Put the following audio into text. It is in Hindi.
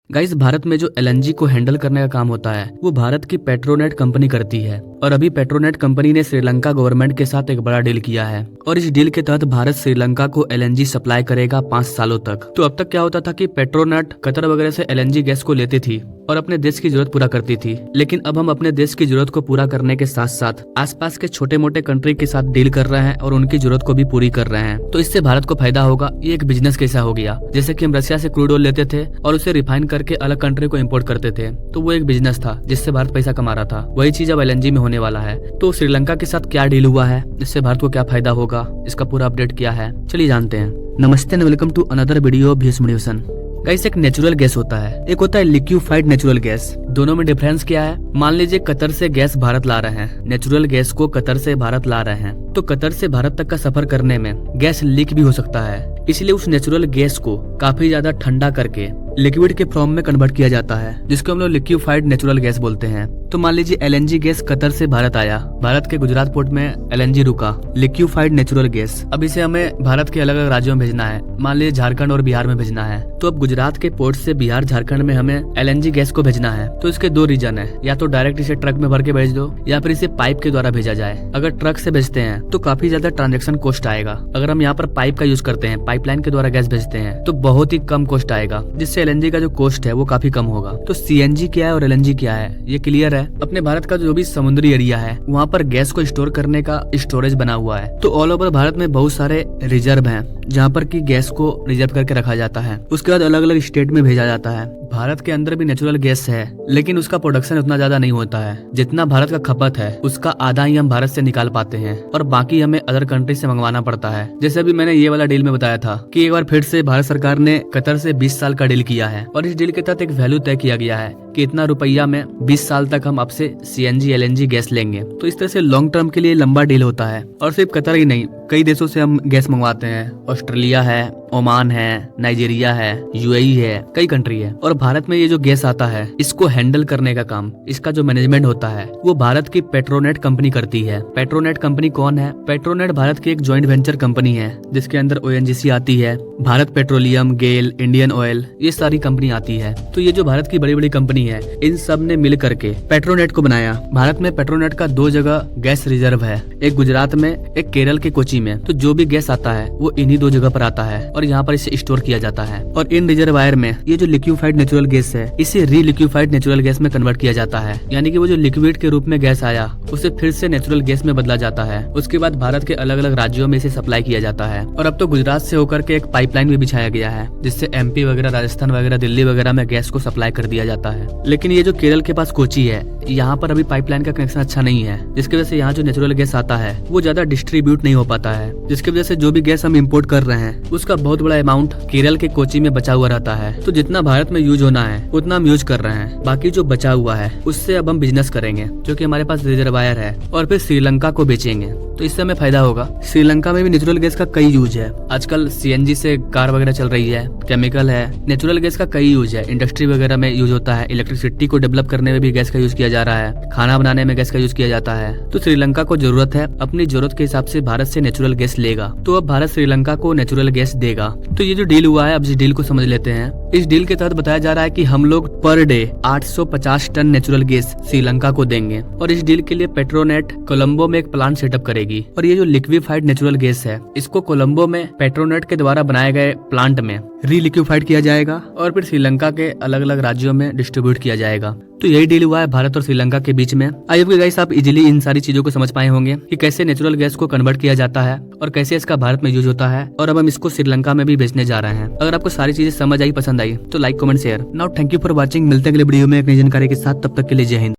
गाइस, भारत में जो एलएनजी को हैंडल करने का काम होता है वो भारत की पेट्रोनेट कंपनी करती है। और अभी पेट्रोनेट कंपनी ने श्रीलंका गवर्नमेंट के साथ एक बड़ा डील किया है और इस डील के तहत भारत श्रीलंका को एलएनजी सप्लाई करेगा 5 सालों तक। तो अब तक क्या होता था कि पेट्रोनेट कतर वगैरह से एलएनजी गैस को लेती थी और अपने देश की जरूरत पूरा करती थी, लेकिन अब हम अपने देश की जरूरत को पूरा करने के साथ साथ आसपास के छोटे मोटे कंट्री के साथ डील कर रहे हैं और उनकी जरूरत को भी पूरी कर रहे हैं। तो इससे भारत को फायदा होगा। ये एक बिजनेस कैसा हो गया, जैसे कि हम रशिया से क्रूड ऑयल लेते थे और उसे रिफाइन करके अलग कंट्री को इम्पोर्ट करते थे, तो वो एक बिजनेस था जिससे भारत पैसा कमा रहा था। वही चीज अब एलएनजी में होने वाला है। तो श्रीलंका के साथ क्या डील हुआ है, इससे भारत को क्या फायदा होगा, इसका पूरा अपडेट क्या है, चलिए जानते हैं। नमस्ते and welcome to another video of भीष्मोल्यूशन। गाइस, एक नेचुरल गैस होता है, एक होता है लिक्विफाइड नेचुरल गैस। दोनों में डिफरेंस क्या है? मान लीजिए कतर से गैस भारत ला रहे हैं, नेचुरल गैस को कतर से भारत ला रहे हैं, तो कतर से भारत तक का सफर करने में गैस लीक भी हो सकता है। इसलिए उस नेचुरल गैस को काफी ज्यादा ठंडा करके लिक्विड के फॉर्म में कन्वर्ट किया जाता है, जिसको हम लोग लिक्विफाइड नेचुरल गैस बोलते हैं। तो मान लीजिए एलएनजी गैस कतर से भारत आया, भारत के गुजरात पोर्ट में एलएनजी रुका, लिक्विफाइड नेचुरल गैस। अब इसे हमें भारत के अलग अलग राज्यों में भेजना है, मान लीजिए झारखंड और बिहार में भेजना है। तो अब गुजरात के पोर्ट से बिहार झारखंड में हमें एलएनजी गैस को भेजना है, तो इसके दो रीजन है, या तो डायरेक्ट इसे ट्रक में भर के भेज दो या फिर इसे पाइप के द्वारा भेजा जाए। अगर ट्रक से भेजते हैं तो काफी ज्यादा ट्रांजेक्शन कॉस्ट आएगा। अगर हम यहाँ पर पाइप का यूज करते हैं, पाइपलाइन के द्वारा गैस भेजते हैं, तो बहुत ही कम कॉस्ट आएगा, जिससे एलएनजी का जो कॉस्ट है वो काफी कम होगा। तो सीएनजी क्या है और एलएनजी क्या है, ये क्लियर है। अपने भारत का जो भी समुद्री एरिया है वहाँ पर गैस को स्टोर करने का स्टोरेज बना हुआ है। तो ऑल ओवर भारत में बहुत सारे रिजर्व हैं जहाँ पर की गैस को रिजर्व करके रखा जाता है। उसके बाद अलग अलग स्टेट में भेजा जाता है। भारत के अंदर भी नेचुरल गैस है, लेकिन उसका प्रोडक्शन उतना ज्यादा नहीं होता है। जितना भारत का खपत है उसका आधा ही हम भारत से निकाल पाते हैं और बाकी हमें अदर कंट्री से मंगवाना पड़ता है। जैसे अभी मैंने ये वाला डील में बताया था कि एक बार फिर से भारत सरकार ने कतर से 20 साल का डील किया है और इस डील के तहत एक वैल्यू तय किया गया है कि इतना रुपया में 20 साल तक हम आपसे सीएनजी एलएनजी गैस लेंगे। तो इस तरह से लॉन्ग टर्म के लिए लंबा डील होता है। और सिर्फ कतर ही नहीं, कई देशों से हम गैस मंगवाते हैं। ऑस्ट्रेलिया है, ओमान है, नाइजीरिया है, यूएई है, कई कंट्री है। और भारत में ये जो गैस आता है इसको हैंडल करने का काम, इसका जो मैनेजमेंट होता है वो भारत की पेट्रोनेट कंपनी करती है। पेट्रोनेट कंपनी कौन है? पेट्रोनेट भारत की एक जॉइंट वेंचर कंपनी है जिसके अंदर ओएनजीसी आती है, भारत पेट्रोलियम, गेल, इंडियन ऑयल, ये सारी कंपनी आती है। तो ये जो भारत की बड़ी बड़ी कंपनी है, इन सब ने मिल करके पेट्रोनेट को बनाया। भारत में पेट्रोनेट का 2 जगह गैस रिजर्व है, एक गुजरात में, एक केरल के कोची में। तो जो भी गैस आता है वो इन्हीं 2 जगह पर आता है और यहाँ पर इसे स्टोर किया जाता है। और इन रिजर्वायर में ये जो लिक्विफाइड नेचुरल गैस है इसे री लिक्विफाइड नेचुरल गैस में कन्वर्ट किया जाता है, यानी कि वो जो लिक्विड के रूप में गैस आया उसे फिर से नेचुरल गैस में बदला जाता है। उसके बाद भारत के अलग अलग राज्यों में इसे सप्लाई किया जाता है। और अब तो गुजरात से होकर के एक पाइपलाइन भी बिछाया गया है जिससे एमपी वगैरह, राजस्थान वगैरह, दिल्ली वगैरह में गैस को सप्लाई कर दिया जाता है। लेकिन ये जो केरल के पास कोची है, यहाँ पर अभी पाइपलाइन का कनेक्शन अच्छा नहीं है, जिसकी वजह से यहाँ जो नेचुरल गैस आता है वो ज्यादा डिस्ट्रीब्यूट नहीं हो पाता है, जिसकी वजह से जो भी गैस हम इम्पोर्ट कर रहे हैं उसका बहुत बड़ा अमाउंट केरल के कोची में बचा हुआ रहता है। तो जितना भारत में यूज होना है उतना हम यूज कर रहे हैं, बाकी जो बचा हुआ है उससे अब हम बिजनेस करेंगे, जो कि हमारे पास रिजर्वायर है, और फिर श्रीलंका को बेचेंगे। तो इससे हमें फायदा होगा। श्रीलंका में भी नेचुरल गैस का कई यूज है। आजकल सीएनजी से कार वगैरह चल रही है, केमिकल है, नेचुरल गैस का कई यूज है। इंडस्ट्री वगैरह में यूज होता है, इलेक्ट्रिसिटी को डेवलप करने में भी गैस का यूज किया जा रहा है, खाना बनाने में गैस का यूज किया जाता है। तो श्रीलंका को जरूरत है, अपनी जरूरत के हिसाब से भारत से नेचुरल गैस लेगा, तो अब भारत श्रीलंका को नेचुरल गैस देगा। तो ये जो डील हुआ है, अब इस डील को समझ लेते हैं। इस डील के तहत बताया जा रहा है कि हम लोग per day 850 ton natural gas Sri Lanka को देंगे। और इस डील के लिए पेट्रोनेट कोलंबो में एक प्लांट सेटअप करेगी। और ये जो लिक्विफाइड नेचुरल गैस है इसको कोलंबो में पेट्रोनेट के द्वारा बनाए गए प्लांट में री लिक्विफाइड किया जाएगा और फिर श्रीलंका के अलग अलग राज्यों में डिस्ट्रीब्यूट किया जाएगा। तो यही डील हुआ है भारत और श्रीलंका के बीच में। आई होप गाइस आप इजीली इन सारी चीजों को समझ पाए होंगे कि कैसे नेचुरल गैस को कन्वर्ट किया जाता है और कैसे इसका भारत में यूज होता है, और अब हम इसको श्रीलंका में भी बेचने जा रहे हैं। अगर आपको सारी चीजें समझ आई, पसंद आई तो like, comment, share. Now thank you for watching. मिलते हैं अगले वीडियो में एक नई जानकारी के साथ, तब तक के लिए जय हिंद।